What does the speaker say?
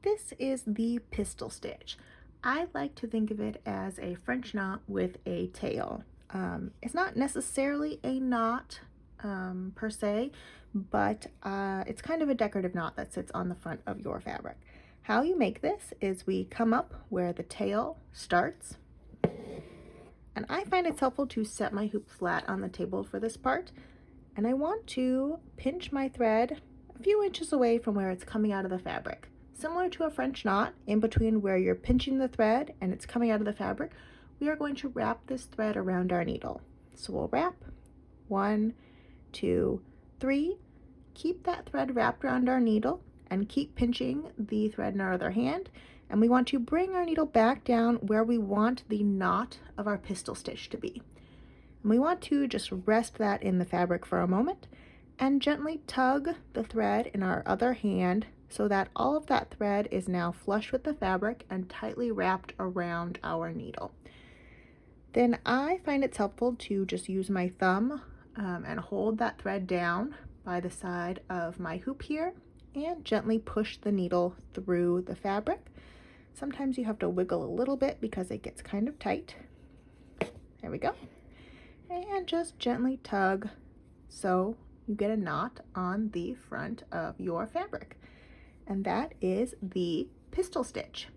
This is the pistol stitch. I like to think of it as a French knot with a tail. It's not necessarily a knot per se, but it's kind of a decorative knot that sits on the front of your fabric. How you make this is we come up where the tail starts, and I find it's helpful to set my hoop flat on the table for this part, and I want to pinch my thread a few inches away from where it's coming out of the fabric. Similar to a French knot, in between where you're pinching the thread and it's coming out of the fabric, we are going to wrap this thread around our needle. So we'll wrap 1, 2, 3, keep that thread wrapped around our needle and keep pinching the thread in our other hand. And we want to bring our needle back down where we want the knot of our pistol stitch to be. And we want to just rest that in the fabric for a moment and gently tug the thread in our other hand so that all of that thread is now flush with the fabric and tightly wrapped around our needle. Then I find it's helpful to just use my thumb and hold that thread down by the side of my hoop here and gently push the needle through the fabric. Sometimes you have to wiggle a little bit because it gets kind of tight. There we go. And just gently tug so you get a knot on the front of your fabric. And that is the pistol stitch.